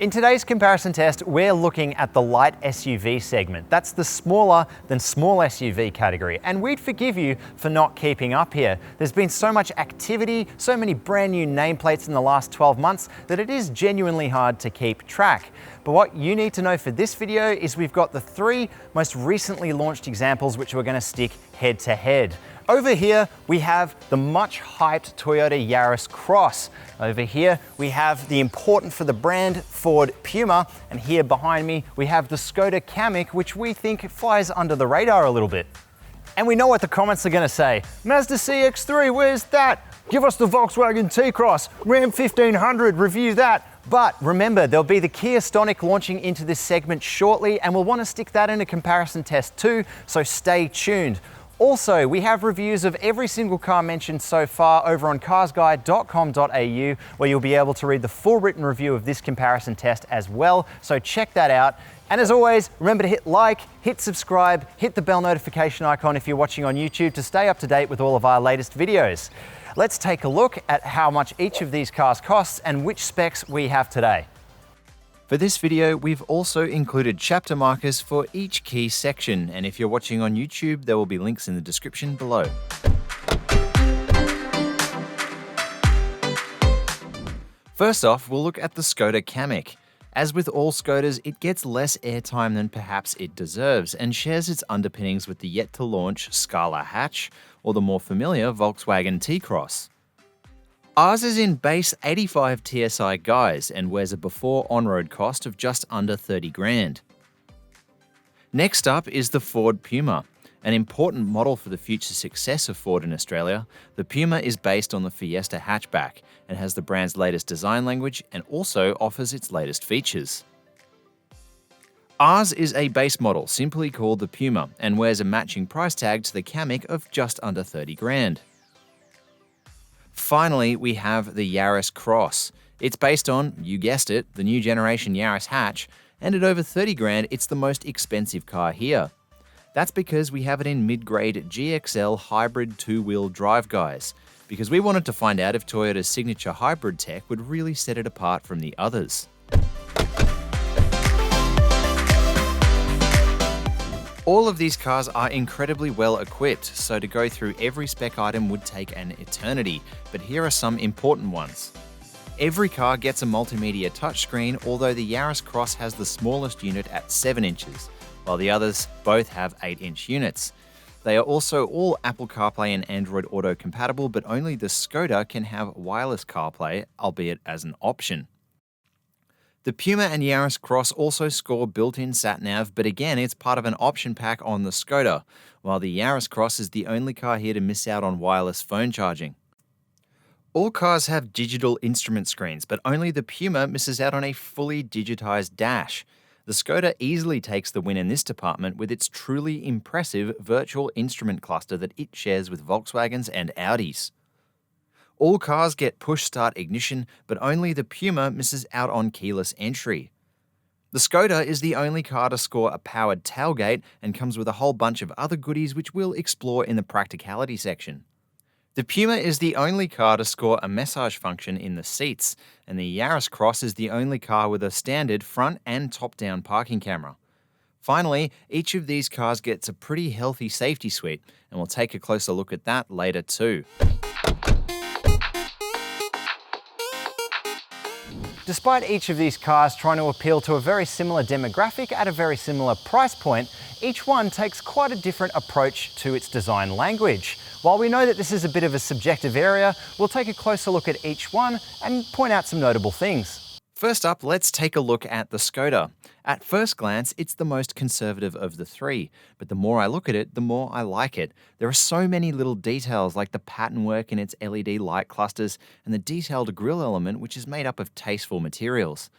In today's comparison test, we're looking at the light SUV segment. That's the smaller than small SUV category, and we'd forgive you for not keeping up here. There's been so much activity, so many brand new nameplates in the last 12 months that it is genuinely hard to keep track. But what you need to know for this video is we've got the three most recently launched examples which we're going to stick head to head. Over here, we have the much hyped Toyota Yaris Cross. Over here, we have the important for the brand Ford Puma. And here behind me, we have the Skoda Kamiq, which we think flies under the radar a little bit. And we know what the comments are gonna say. Mazda CX-3, where's that? Give us the Volkswagen T-Cross, Ram 1500, review that. But remember, there'll be the Kia Stonic launching into this segment shortly, and we'll wanna stick that in a comparison test too, so stay tuned. Also, we have reviews of every single car mentioned so far over on carsguide.com.au, where you'll be able to read the full written review of this comparison test as well, so check that out. And as always, remember to hit like, hit subscribe, hit the bell notification icon if you're watching on YouTube to stay up to date with all of our latest videos. Let's take a look at how much each of these cars costs and which specs we have today. For this video, we've also included chapter markers for each key section, and if you're watching on YouTube, there will be links in the description below. First off, we'll look at the Skoda Kamiq. As with all Skodas, it gets less airtime than perhaps it deserves and shares its underpinnings with the yet-to-launch Scala hatch, or the more familiar Volkswagen T-Cross. Ours is in base 85 TSI guise and wears a before on-road cost of just under 30 grand. Next up is the Ford Puma. An important model for the future success of Ford in Australia, the Puma is based on the Fiesta hatchback and has the brand's latest design language and also offers its latest features. Ours is a base model simply called the Puma and wears a matching price tag to the Kamiq of just under 30 grand. Finally, we have the Yaris Cross. It's based on, you guessed it, the new generation Yaris hatch, and at over 30 grand, it's the most expensive car here. That's because we have it in mid-grade GXL hybrid two-wheel drive guise, because we wanted to find out if Toyota's signature hybrid tech would really set it apart from the others. All of these cars are incredibly well equipped, so to go through every spec item would take an eternity, but here are some important ones. Every car gets a multimedia touchscreen, although the Yaris Cross has the smallest unit at 7 inches, while the others both have 8-inch units. They are also all Apple CarPlay and Android Auto compatible, but only the Skoda can have wireless CarPlay, albeit as an option. The Puma and Yaris Cross also score built-in sat-nav, but again, it's part of an option pack on the Skoda, while the Yaris Cross is the only car here to miss out on wireless phone charging. All cars have digital instrument screens, but only the Puma misses out on a fully digitized dash. The Skoda easily takes the win in this department with its truly impressive virtual instrument cluster that it shares with Volkswagens and Audis. All cars get push-start ignition, but only the Puma misses out on keyless entry. The Skoda is the only car to score a powered tailgate and comes with a whole bunch of other goodies which we'll explore in the Practicality section. The Puma is the only car to score a massage function in the seats, and the Yaris Cross is the only car with a standard front and top-down parking camera. Finally, each of these cars gets a pretty healthy safety suite, and we'll take a closer look at that later too. Despite each of these cars trying to appeal to a very similar demographic at a very similar price point, each one takes quite a different approach to its design language. While we know that this is a bit of a subjective area, we'll take a closer look at each one and point out some notable things. First up, let's take a look at the Skoda. At first glance, it's the most conservative of the three, but the more I look at it, the more I like it. There are so many little details like the pattern work in its LED light clusters and the detailed grille element, which is made up of tasteful materials.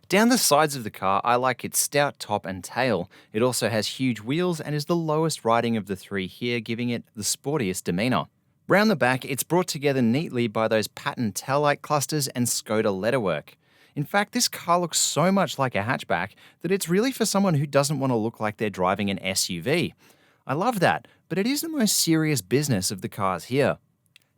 Down the sides of the car, I like its stout top and tail. It also has huge wheels and is the lowest riding of the three here, giving it the sportiest demeanour. Round the back, it's brought together neatly by those patterned taillight clusters and Skoda letterwork. In fact, this car looks so much like a hatchback that it's really for someone who doesn't want to look like they're driving an SUV. I love that, but it is the most serious business of the cars here.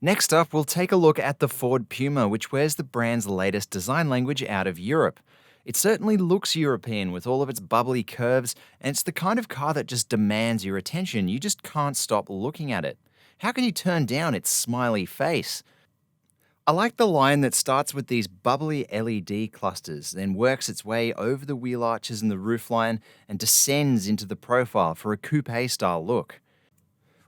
Next up, we'll take a look at the Ford Puma, which wears the brand's latest design language out of Europe. It certainly looks European with all of its bubbly curves, and it's the kind of car that just demands your attention. You just can't stop looking at it. How can you turn down its smiley face? I like the line that starts with these bubbly LED clusters, then works its way over the wheel arches and the roofline and descends into the profile for a coupe-style look.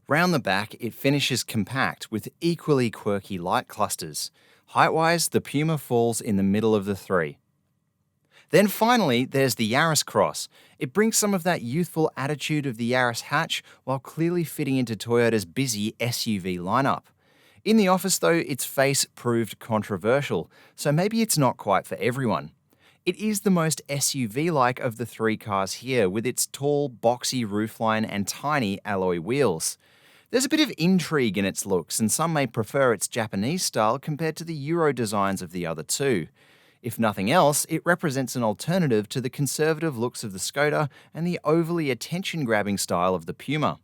Round the back, it finishes compact with equally quirky light clusters. Height-wise, the Puma falls in the middle of the three. Then finally, there's the Yaris Cross. It brings some of that youthful attitude of the Yaris hatch while clearly fitting into Toyota's busy SUV lineup. In the office though, its face proved controversial, so maybe it's not quite for everyone. It is the most SUV-like of the three cars here, with its tall, boxy roofline and tiny alloy wheels. There's a bit of intrigue in its looks, and some may prefer its Japanese style compared to the Euro designs of the other two. If nothing else, it represents an alternative to the conservative looks of the Skoda and the overly attention-grabbing style of the Puma.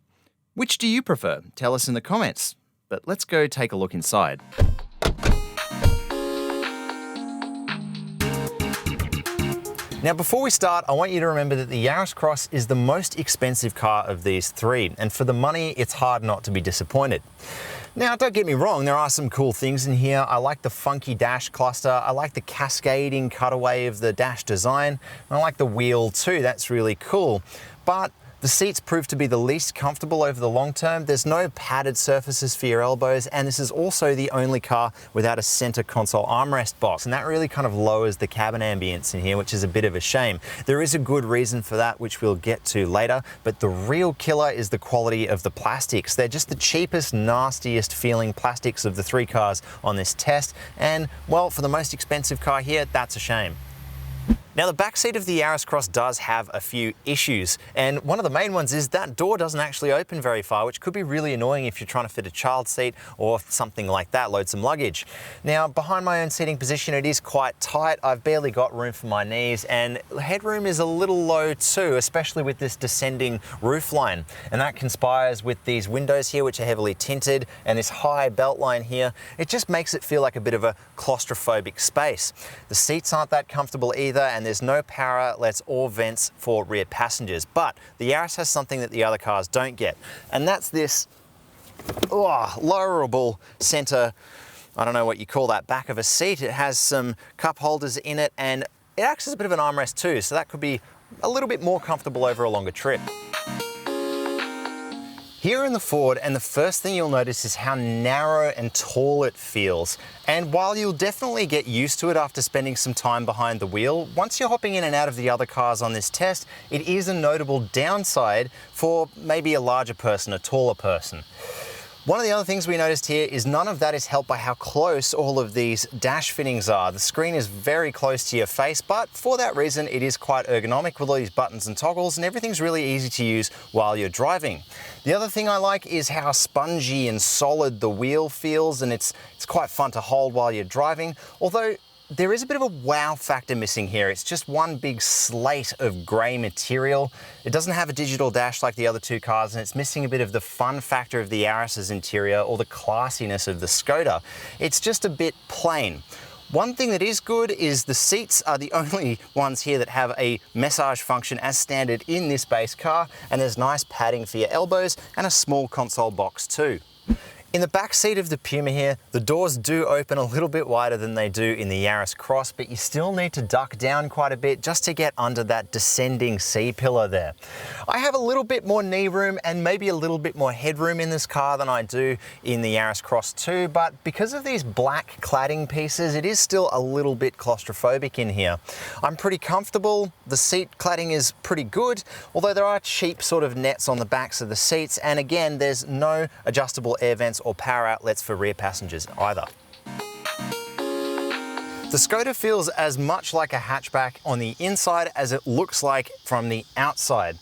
Which do you prefer? Tell us in the comments. But let's go take a look inside. Now, before we start, I want you to remember that the Yaris Cross is the most expensive car of these three, and for the money, it's hard not to be disappointed. Now, don't get me wrong, there are some cool things in here. I like the funky dash cluster, I like the cascading cutaway of the dash design, and I like the wheel too, that's really cool. But the seats prove to be the least comfortable over the long term. There's no padded surfaces for your elbows, and this is also the only car without a center console armrest box, and that really kind of lowers the cabin ambience in here, which is a bit of a shame. There is a good reason for that, which we'll get to later, but the real killer is the quality of the plastics. They're just the cheapest, nastiest feeling plastics of the three cars on this test, and well, for the most expensive car here, that's a shame. Now, the back seat of the Yaris Cross does have a few issues, and one of the main ones is that door doesn't actually open very far, which could be really annoying if you're trying to fit a child seat or something like that, load some luggage. Now, behind my own seating position, it is quite tight. I've barely got room for my knees, and headroom is a little low too, especially with this descending roofline, and that conspires with these windows here, which are heavily tinted, and this high belt line here. It just makes it feel like a bit of a claustrophobic space. The seats aren't that comfortable either, and there's no power outlets or vents for rear passengers. But the Yaris has something that the other cars don't get, and that's this lowerable center, I don't know what you call that, back of a seat. It has some cup holders in it, and it acts as a bit of an armrest too, so that could be a little bit more comfortable over a longer trip. Here in the Ford, and the first thing you'll notice is how narrow and tall it feels. And while you'll definitely get used to it after spending some time behind the wheel, once you're hopping in and out of the other cars on this test, it is a notable downside for maybe a larger person, a taller person. One of the other things we noticed here is none of that is helped by how close all of these dash fittings are. The screen is very close to your face, but for that reason, it is quite ergonomic with all these buttons and toggles, and everything's really easy to use while you're driving. The other thing I like is how spongy and solid the wheel feels, and it's quite fun to hold while you're driving, although there is a bit of a wow factor missing here. It's just one big slate of grey material. It doesn't have a digital dash like the other two cars, and it's missing a bit of the fun factor of the Yaris's interior or the classiness of the Skoda. It's just a bit plain. One thing that is good is the seats are the only ones here that have a massage function as standard in this base car, and there's nice padding for your elbows and a small console box too. In the back seat of the Puma here, the doors do open a little bit wider than they do in the Yaris Cross, but you still need to duck down quite a bit just to get under that descending C-pillar there. I have a little bit more knee room and maybe a little bit more headroom in this car than I do in the Yaris Cross 2, but because of these black cladding pieces, it is still a little bit claustrophobic in here. I'm pretty comfortable. The seat cladding is pretty good, although there are cheap sort of nets on the backs of the seats, and again, there's no adjustable air vents or power outlets for rear passengers either. The Skoda feels as much like a hatchback on the inside as it looks like from the outside.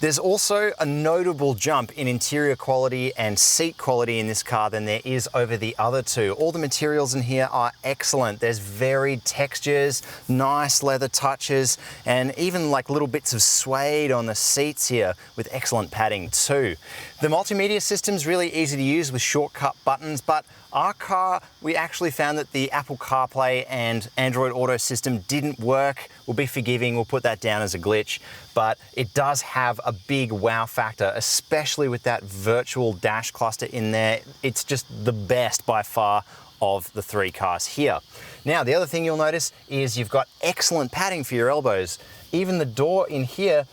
There's also a notable jump in interior quality and seat quality in this car than there is over the other two. All the materials in here are excellent. There's varied textures, nice leather touches, and even like little bits of suede on the seats here with excellent padding too. The multimedia system's really easy to use with shortcut buttons, but Our car, we actually found that the Apple CarPlay and Android Auto system didn't work. We'll be forgiving, we'll put that down as a glitch, but it does have a big wow factor, especially with that virtual dash cluster in there. It's just the best by far of the three cars here. Now, the other thing you'll notice is you've got excellent padding for your elbows. Even the door in here,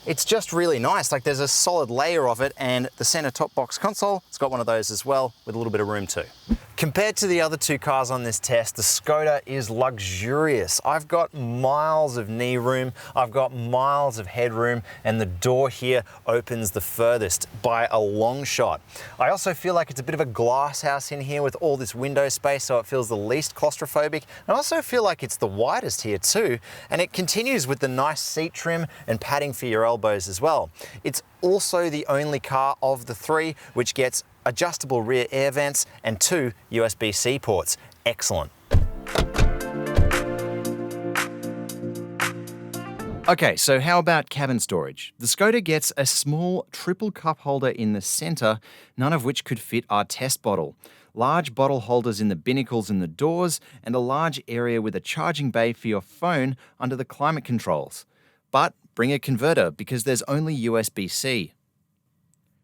it's just really nice. Like, there's a solid layer of it, and the center top box console, it's got one of those as well with a little bit of room too. Compared to the other two cars on this test, the Skoda is luxurious. I've got miles of knee room, I've got miles of headroom, and the door here opens the furthest by a long shot. I also feel like it's a bit of a glass house in here with all this window space, so it feels the least claustrophobic. And I also feel like it's the widest here too, and it continues with the nice seat trim and padding for your elbows as well. It's also the only car of the three which gets adjustable rear air vents and 2 USB-C ports. Excellent. Okay, so how about cabin storage? The Skoda gets a small triple cup holder in the center, none of which could fit our test bottle. Large bottle holders in the binnacles and the doors, and a large area with a charging bay for your phone under the climate controls. But bring a converter because there's only USB-C.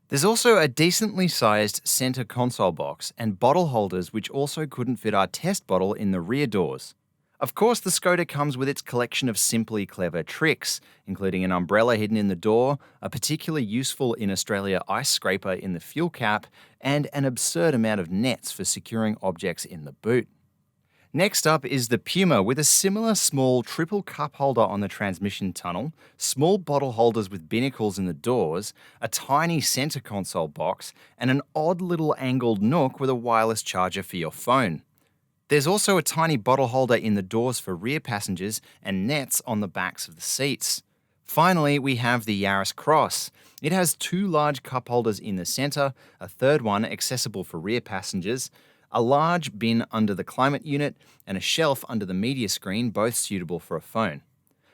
There's also a decently sized center console box and bottle holders which also couldn't fit our test bottle in the rear doors. Of course, the Skoda comes with its collection of simply clever tricks, including an umbrella hidden in the door, a particularly useful in Australia ice scraper in the fuel cap, and an absurd amount of nets for securing objects in the boot. Next up is the Puma with a similar small triple cup holder on the transmission tunnel, small bottle holders with binnacles in the doors, a tiny center console box, and an odd little angled nook with a wireless charger for your phone. There's also a tiny bottle holder in the doors for rear passengers and nets on the backs of the seats. Finally, we have the Yaris Cross. It has 2 large cup holders in the center, a third one accessible for rear passengers, a large bin under the climate unit, and a shelf under the media screen, both suitable for a phone.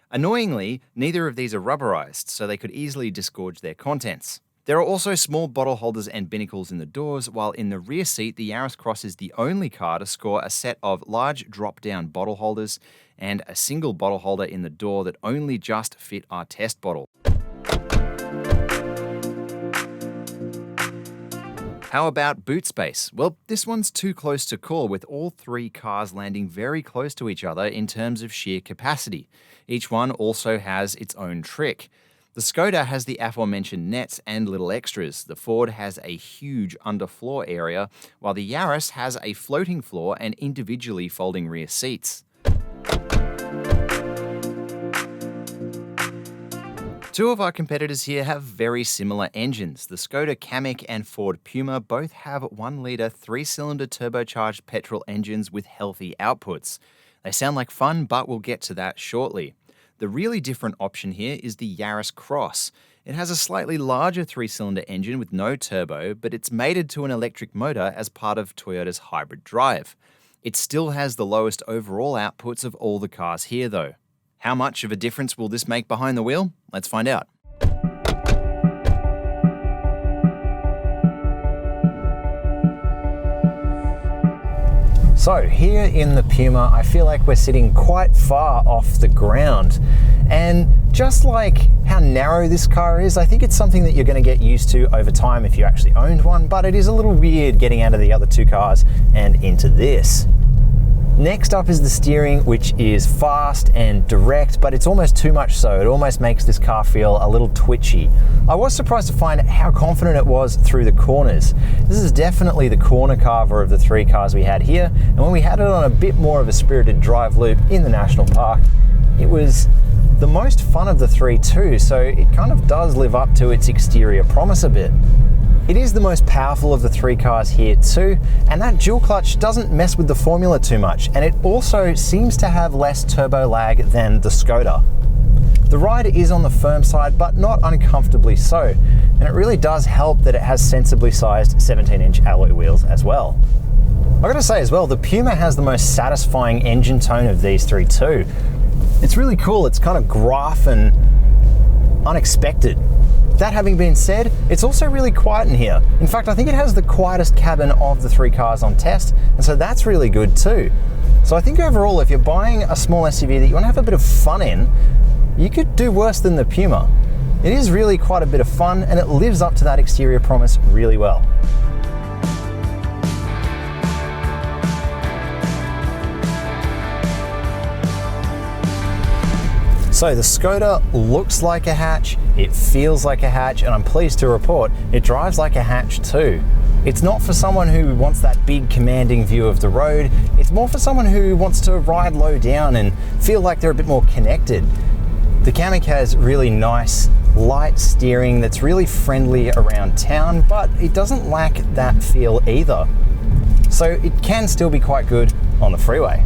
Annoyingly, neither of these are rubberized, so they could easily disgorge their contents. There are also small bottle holders and binnacles in the doors, while in the rear seat, the Yaris Cross is the only car to score a set of large drop-down bottle holders and a single bottle holder in the door that only just fit our test bottle. How about boot space? Well, this one's too close to call, with all 3 cars landing very close to each other in terms of sheer capacity. Each one also has its own trick. The Skoda has the aforementioned nets and little extras. The Ford has a huge underfloor area, while the Yaris has a floating floor and individually folding rear seats. Two of our competitors here have very similar engines. The Skoda Kamiq and Ford Puma both have 1-litre 3-cylinder turbocharged petrol engines with healthy outputs. They sound like fun, but we'll get to that shortly. The really different option here is the Yaris Cross. It has a slightly larger 3-cylinder engine with no turbo, but it's mated to an electric motor as part of Toyota's hybrid drive. It still has the lowest overall outputs of all the cars here though. How much of a difference will this make behind the wheel? Let's find out. So here in the Puma, I feel like we're sitting quite far off the ground. And just like how narrow this car is, I think it's something that you're going to get used to over time if you actually owned one, but it is a little weird getting out of the other 2 cars and into this. Next up is the steering, which is fast and direct, but it's almost too much so. It almost makes this car feel a little twitchy. I was surprised to find how confident it was through the corners. This is definitely the corner carver of the 3 cars we had here, and when we had it on a bit more of a spirited drive loop in the national park, it was the most fun of the 3 too, so it kind of does live up to its exterior promise a bit. It is the most powerful of the 3 cars here too, and that dual clutch doesn't mess with the formula too much, and it also seems to have less turbo lag than the Skoda. The ride is on the firm side, but not uncomfortably so, and it really does help that it has sensibly sized 17-inch alloy wheels as well. I gotta say as well, the Puma has the most satisfying engine tone of these 3 too. It's really cool, it's kind of gruff and unexpected. That having been said, it's also really quiet in here. In fact, I think it has the quietest cabin of the 3 cars on test, and so that's really good too. So I think overall, if you're buying a small SUV that you want to have a bit of fun in, you could do worse than the Puma. It is really quite a bit of fun, and it lives up to that exterior promise really well. So the Skoda looks like a hatch, it feels like a hatch, and I'm pleased to report it drives like a hatch too. It's not for someone who wants that big commanding view of the road, it's more for someone who wants to ride low down and feel like they're a bit more connected. The Kamiq has really nice, light steering that's really friendly around town, but it doesn't lack that feel either. So it can still be quite good on the freeway.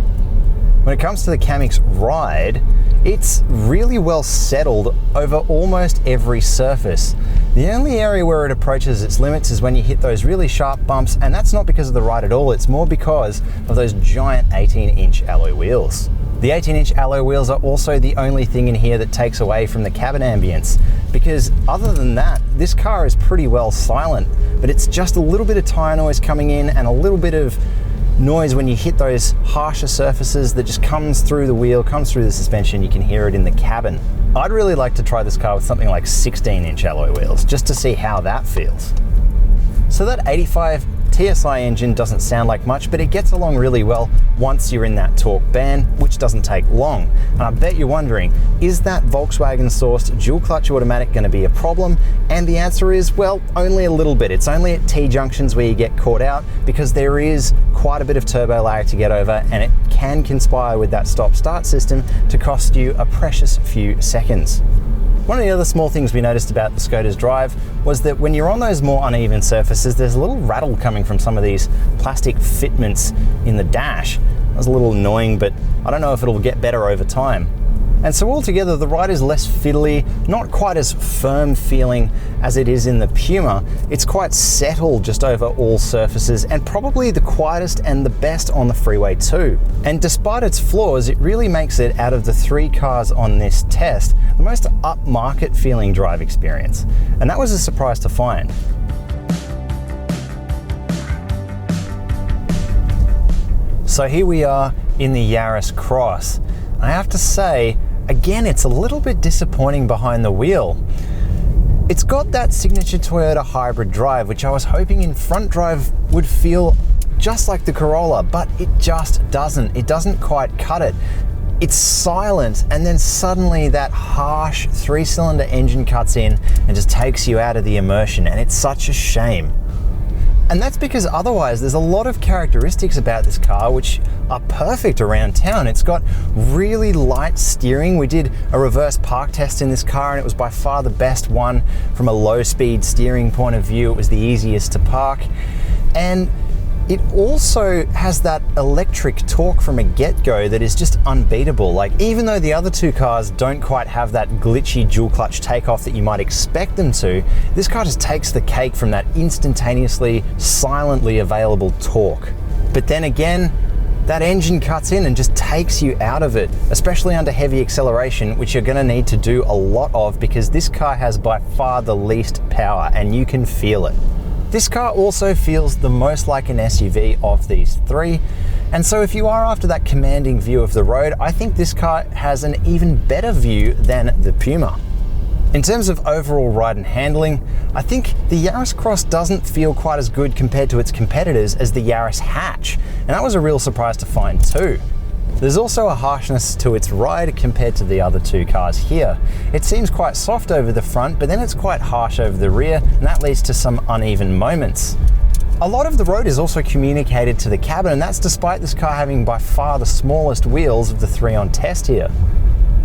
When it comes to the Kamiq's ride, it's really well settled over almost every surface. The only area where it approaches its limits is when you hit those really sharp bumps, and that's not because of the ride at all, it's more because of those giant 18-inch alloy wheels. The 18-inch alloy wheels are also the only thing in here that takes away from the cabin ambience, because other than that, this car is pretty well silent, but it's just a little bit of tire noise coming in and a little bit of noise when you hit those harsher surfaces that just comes through the wheel, comes through the suspension. You can hear it in the cabin. I'd really like to try this car with something like 16-inch alloy wheels just to see how that feels. So that 85 TSI engine doesn't sound like much, but it gets along really well once you're in that torque band, which doesn't take long. And I bet you're wondering, is that Volkswagen sourced dual clutch automatic going to be a problem? And the answer is, well, only a little bit. It's only at T-junctions where you get caught out, because there is quite a bit of turbo lag to get over, and it can conspire with that stop-start system to cost you a precious few seconds. One of the other small things we noticed about the Skoda's drive was that when you're on those more uneven surfaces, there's a little rattle coming from some of these plastic fitments in the dash. That was a little annoying, but I don't know if it'll get better over time. And so altogether, the ride is less fiddly, not quite as firm feeling as it is in the Puma. It's quite settled just over all surfaces, and probably the quietest and the best on the freeway too. And despite its flaws, it really makes it, out of the 3 cars on this test, the most upmarket feeling drive experience. And that was a surprise to find. So here we are in the Yaris Cross. I have to say, again, it's a little bit disappointing behind the wheel. It's got that signature Toyota hybrid drive, which I was hoping in front drive would feel just like the Corolla, but it just doesn't. It doesn't quite cut it. It's silent, and then suddenly that harsh 3-cylinder engine cuts in and just takes you out of the immersion, and it's such a shame. And that's because otherwise there's a lot of characteristics about this car which are perfect around town. It's got really light steering. We did a reverse park test in this car, and it was by far the best one from a low speed steering point of view. It was the easiest to park. And it also has that electric torque from a get-go that is just unbeatable. Like, even though the other 2 cars don't quite have that glitchy dual clutch takeoff that you might expect them to, this car just takes the cake from that instantaneously, silently available torque. But then again, that engine cuts in and just takes you out of it, especially under heavy acceleration, which you're gonna need to do a lot of, because this car has by far the least power, and you can feel it. This car also feels the most like an SUV of these 3, and so if you are after that commanding view of the road, I think this car has an even better view than the Puma. In terms of overall ride and handling, I think the Yaris Cross doesn't feel quite as good compared to its competitors as the Yaris hatch, and that was a real surprise to find too. There's also a harshness to its ride compared to the other 2 cars here. It seems quite soft over the front, but then it's quite harsh over the rear, and that leads to some uneven moments. A lot of the road is also communicated to the cabin, and that's despite this car having by far the smallest wheels of the 3 on test here.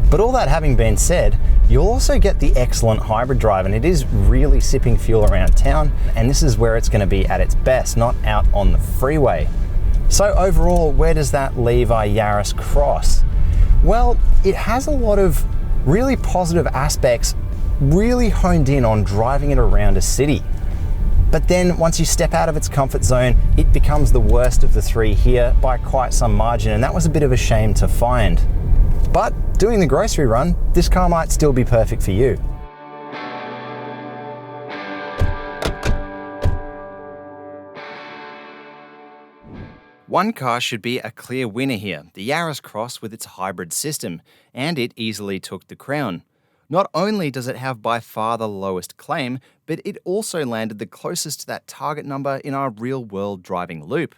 But all that having been said, you'll also get the excellent hybrid drive, and it is really sipping fuel around town, and this is where it's going to be at its best, not out on the freeway. So overall, where does that leave our Yaris Cross? Well, it has a lot of really positive aspects, really honed in on driving it around a city. But then once you step out of its comfort zone, it becomes the worst of the 3 here by quite some margin, and that was a bit of a shame to find. But doing the grocery run, this car might still be perfect for you. One car should be a clear winner here, the Yaris Cross with its hybrid system, and it easily took the crown. Not only does it have by far the lowest claim, but it also landed the closest to that target number in our real-world driving loop.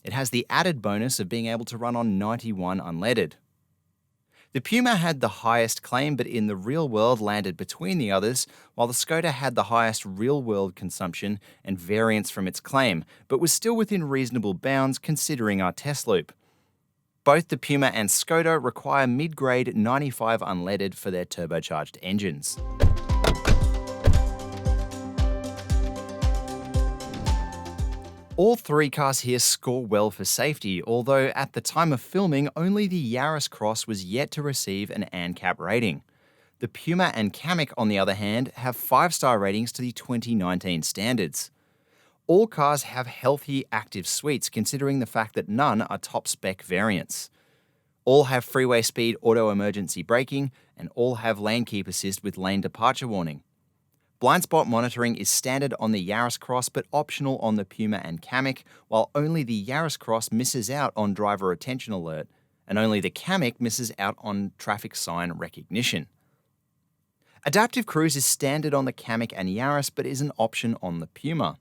It has the added bonus of being able to run on 91 unleaded. The Puma had the highest claim, but in the real world landed between the others, while the Skoda had the highest real-world consumption and variance from its claim, but was still within reasonable bounds considering our test loop. Both the Puma and Skoda require mid-grade 95 unleaded for their turbocharged engines. All three cars here score well for safety, although at the time of filming, only the Yaris Cross was yet to receive an ANCAP rating. The Puma and Kamiq, on the other hand, have 5-star ratings to the 2019 standards. All cars have healthy active suites, considering the fact that none are top-spec variants. All have freeway speed auto emergency braking, and all have lane keep assist with lane departure warning. Blind spot monitoring is standard on the Yaris Cross but optional on the Puma and Kamiq, while only the Yaris Cross misses out on driver attention alert, and only the Kamiq misses out on traffic sign recognition. Adaptive cruise is standard on the Kamiq and Yaris but is an option on the Puma.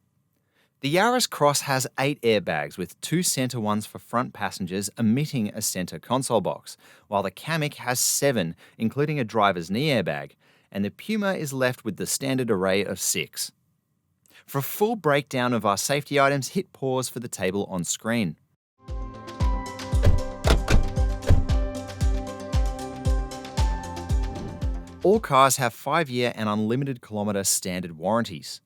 The Yaris Cross has 8 airbags with 2 center ones for front passengers emitting a center console box, while the Kamiq has 7, including a driver's knee airbag, and the Puma is left with the standard array of 6. For a full breakdown of our safety items, hit pause for the table on screen. All cars have 5-year and unlimited kilometre standard warranties.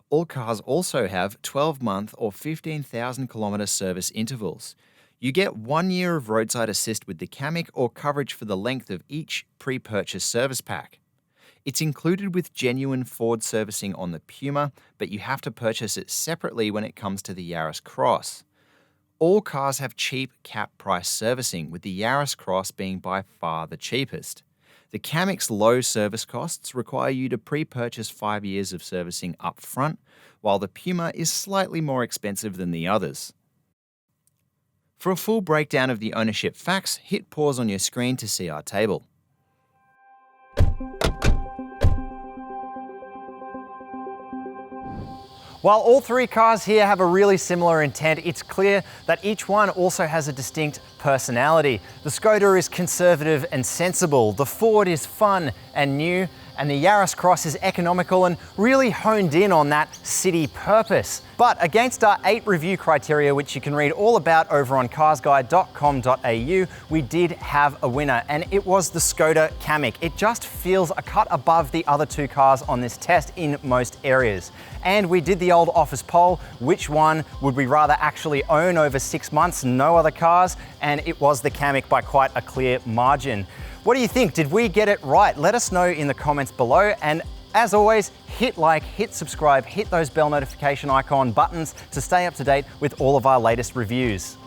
All cars also have 12-month or 15,000 kilometre service intervals. You get 1 year of roadside assist with the Kamiq or coverage for the length of each pre-purchase service pack. It's included with genuine Ford servicing on the Puma, but you have to purchase it separately when it comes to the Yaris Cross. All cars have cheap cap price servicing, with the Yaris Cross being by far the cheapest. The Kamiq's low service costs require you to pre-purchase 5 years of servicing up front, while the Puma is slightly more expensive than the others. For a full breakdown of the ownership facts, hit pause on your screen to see our table. While all three cars here have a really similar intent, it's clear that each one also has a distinct personality. The Skoda is conservative and sensible, the Ford is fun and new, and the Yaris Cross is economical and really honed in on that city purpose. But against our 8 review criteria, which you can read all about over on carsguide.com.au, we did have a winner, and it was the Skoda Kamiq. It just feels a cut above the other 2 cars on this test in most areas. And we did the old office poll, which one would we rather actually own over 6 months, no other cars, and it was the Kamiq by quite a clear margin. What do you think? Did we get it right? Let us know in the comments below, and as always, hit like, hit subscribe, hit those bell notification icon buttons to stay up to date with all of our latest reviews.